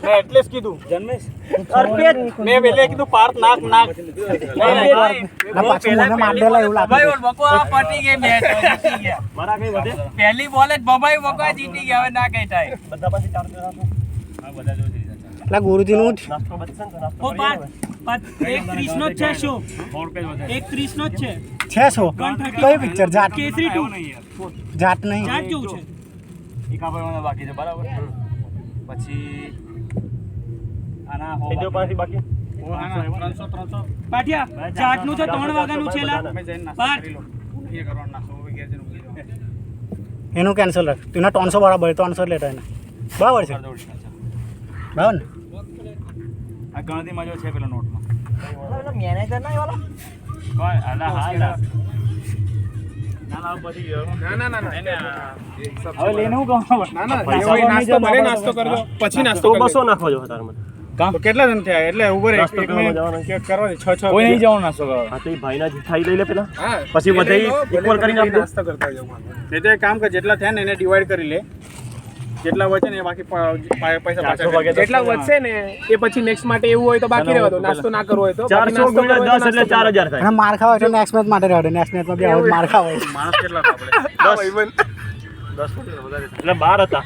મેં એટલે જ કીધું જન્મેશ મેં પહેલે કીધું પાર્થ નાક પાછું મને માર દેલા એવું લાગે બબાઈ બકવા પટી ગઈ મેચ જીતી ગયા મારા કઈ વધે પહેલી બોલ જ બબાઈ બકવા જીતી ગયા હવે ના કઈ થાય બધા પછી 4 હા બધા જો જીતી જતા એટલે ગુરુજીનું નાસ્તો બચશે ને ઓ પાર્થ એક 30 નો જ છે શો એક 30 નો જ છે છે શો કઈ પિક્ચર જાટ કેસરી 2 જાટ નહીં જાટ જેવું છે એકા ભાઈ બાકી છે બરાબર પછી આના હો પાછી બાકી 300 પાટિયા જાટ નું છે 3 વાગ્યાનું છે લા પાર્થ એ કરવાનો નાસ્તો ઘેર જઈને ઊંઘી જાવ એનું કેન્સલ રાખ તેના 300 બરાબર 300 લેતા એને બરાબર છે બરાબર ને આ ગણતરીમાં જો છે પેલા નોટમાં મેનેજર ના વાળો કોણ આલા હાલ ના પછી ગયો ના હવે લેને હું કહું નાસ્તો બને નાસ્તો કરજો પછી નાસ્તો 200 નાખો જો તારમાં કામ કેટલા જણ થયા એટલે ઉપર એક ચેક કરવા 6 કોઈ નહીં જવાનું નાસ્તો કરવા હા તો ભાઈના જીઠાઈ લઈ લે પેલા પછી બધાય ઇક્વલ કરીને આપજો નાસ્તો કરતા જાવ એટલે એક કામ કર જેટલા થયા ને એને ડિવાઈડ કરી લે જેટલા વધે ને એ બાકી પૈસા પાછા જેટલા વધશે ને એ પછી નેક્સ્ટ માટે એવું હોય તો બાકી રહેવા દો નાસ્તો ના કરવો હોય તો 400 ગુણ્યા 10 એટલે 4000 થાય અને માર ખાવા એટલે નેક્સ્ટ મેચ માટે રહેડે નેક્સ્ટ મેચમાં બે આઉટ માર ખાવા માણસ કેટલા હતા આપણે 10 એટલે 12 હતા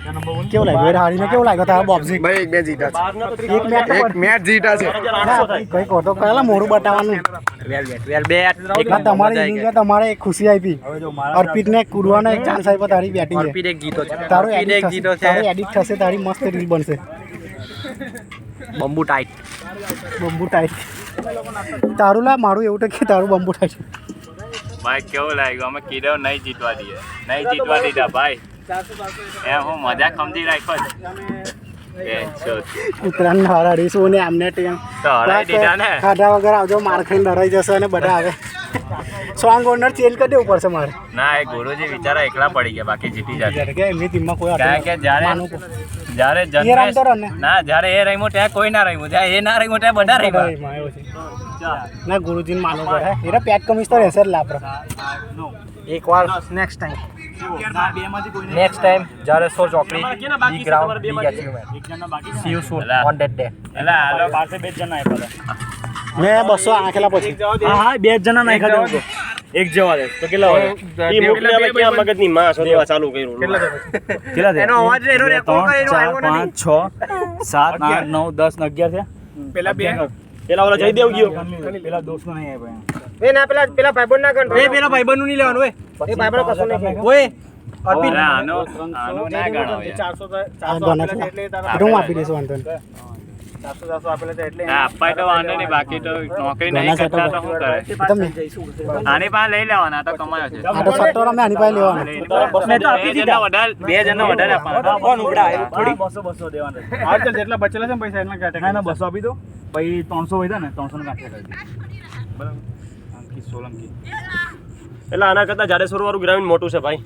તો કેવું લાગ્યું એ હારીને કેવું લાગ્યું તારા બોક્સિંગ ભાઈ એક બે જીતા એક મેચ જીતા છે કઈ કહો તો પહેલા મોડું બતાવવાનું તમારી ઇનિંગમાં તમારે એક ખુશી આપી અર્પિતને કૂદવાનો એક ચાન્સ આપ્યો તારી બેટિંગ અર્પિત એક જીતો છે તારું એડિટ થશે તારી મસ્ત રીલ બનશે બંબુ ટાઈટ બંબુ ટાઈટ તારું લા મારું એવું તો કે તારું બંબુ ટાઈટ ભાઈ કેવું લાગ્યું અમે કીધું નહીં જીતવા દીધા ભાઈ એમ હું મજા સમજી રાખ્યો છે ઉત્તરાયણ હરાડીશું ને આમને ટીમ તો હરાઈ દીધા ને ખાધા વગર આવજો માર ખાઈને ડરાઈ જશે અને બધા આવે સોંગ ઓનર ચેન્જ કરી દેવું પડશે મારે ના એ ગુરુજી બિચારા એકલા પડી ગયા બાકી જીતી જશે કે એમની ટીમમાં કોઈ કારણ કે જ્યારે ના જ્યારે એ રમ્યું ત્યાં કોઈ ના રમ્યું જ્યારે એ ના રમ્યું ત્યાં બધા રમ્યા ના ગુરુજીને માનવું પડે એરા પેટ કમીસ તો રહેશે જ લાપરો એકવાર નેક્સ્ટ ટાઈમ નેક્સ્ટ ટાઈમ જ્યારે સો ચોકડી be ground be achievement see you soon on that day એટલે હાલો પાસે 2 જણા આપ્યા મેં 200 આંખેલા પછી હા 2 જણા નાખ્યા દઉં એક જવા દે તો કેટલા હોય ઈ મોકલી આપણે ક્યાં મગજની માં શોધવા ચાલુ કર્યું કેટલા એનો અવાજ એનો રેકોર્ડ કરે એનો આવ્યો 5 6 7 8 9 10 11 થયા પેલા બે પેલા ઓલા જયદેવ ગયો પેલા દોસ્ત નહીં આપ્યા એ ના પેલા ભાઈબંધ ના કંટ્રોલ એ પેલા ભાઈબંધ નું નહીં લેવાનું એ ભાઈબંધ કશું નહીં ઓય અર્પિત આનો ના ગણો યાર. 400 હું આપી દઈશ વાંધો નહીં 400 આપેલા હતા એટલે ના અપાય તો વાંધો નહીં બાકી તો નોકરી નહીં કરતા તો શું કરે તમે આની પાસે લઈ લેવાના આ તો કમાયો છે આ તો સટ્ટો રમે આની પાસે લેવાનો મેં તો આપી દીધા 2 જણને વધારે આપવાના કોણ ઉગડા થોડી 200 દેવાના આ જેટલા બચેલા છે ને પૈસા એટલા કાઢે ના 200 આપી દો પછી 300 હોય ને 300 ને કાઢી કરી બરાબર અંકિત સોલંકી એટલે આના કરતા જાડેશ્વર વાળું ગ્રાઉન્ડ મોટું છે ભાઈ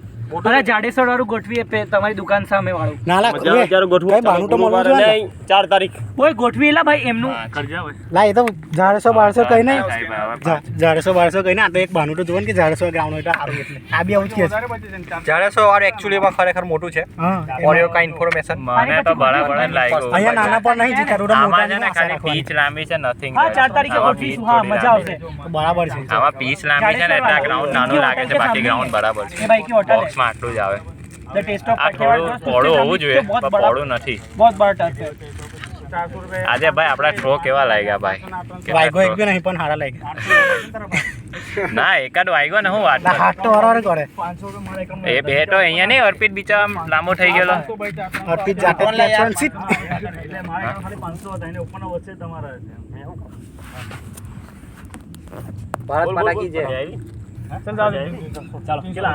અરે જાડેશ્વર વાળું ગોઠવીએ તમારી દુકાન સામે વાળું નાલા જ્યારે ગોઠવું કઈ બાનું તો મળવું જોઈએ ને. 4 તારીખ ઓય ગોઠવી એલા ભાઈ એમનું કરજા હોય લા એ તો 1100 કઈ નહીં સાહેબ, હવે 1100 કઈ ને આ તો એક બાનું તો જોવાનું કે 1100 ગ્રાઉન્ડ હોય તો સારું એટલે આ બી આવું જ કે છે. જાડેશ્વર વાળું એકચ્યુઅલી ખારેખર મોટું છે હા ફોર યોર કાઇન્ડ ઇન્ફોર્મેશન મને તો બરાબર જ લાગ્યું અહીંયા નાના પણ નહીં જીતા તો આમાં છે ને મોટા ખાલી પીચ લાંબી છે નથિંગ હા 4 તારીખે ગોઠવીશું હા મજા આવશે બરાબર છે આમાં પીચ લાંબી છે ને એટલે આ ગ્રાઉન્ડ નાનું લાગે છે બાકી ગ્રાઉન્ડ બરાબર છે એ ભાઈ की होटल है બોક્સમાં આટલું જ આવે द टेस्ट ऑफ આ થોડું પહોળું હોવું જોઈએ પણ પહોળું નથી बहुत बड़ा टच है આજે ભાઈ આપણા થ્રો કેવા લાગ્યા ભાઈ વાઈગો એક બી નહીં પણ હારા લાગે ના એકાદ વાગ્યો ને હું વાત લા હાથ તો હરારે કરે એ બે તો અહીંયા નહીં અર્પિત બિચારા લાંબો થઈ ગયેલો અર્પિત જાતે કેપ્ટન સીટ એટલે મારે ખાલી 500 હતા એને ઉપરના વચ્ચે તમારા भारत माता की जय ચાલો કેટલા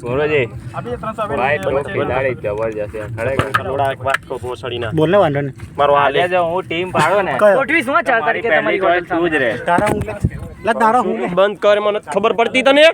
ગુરુજી આપી 300 ભાઈ તો ખેલાડી જબરજસ્ત છે ખરેખર થોડા એક વાત કહું ભોસડીના બોલ ને વાંધો નહીં મારો હાલે જો હું ટીમ પાડો ને કયો? ગોઠવીશું હા 4 તારીખે તમારી તમારી તું જ રે તારા હું લા તારા હું બંધ કર મને ખબર પડતી તને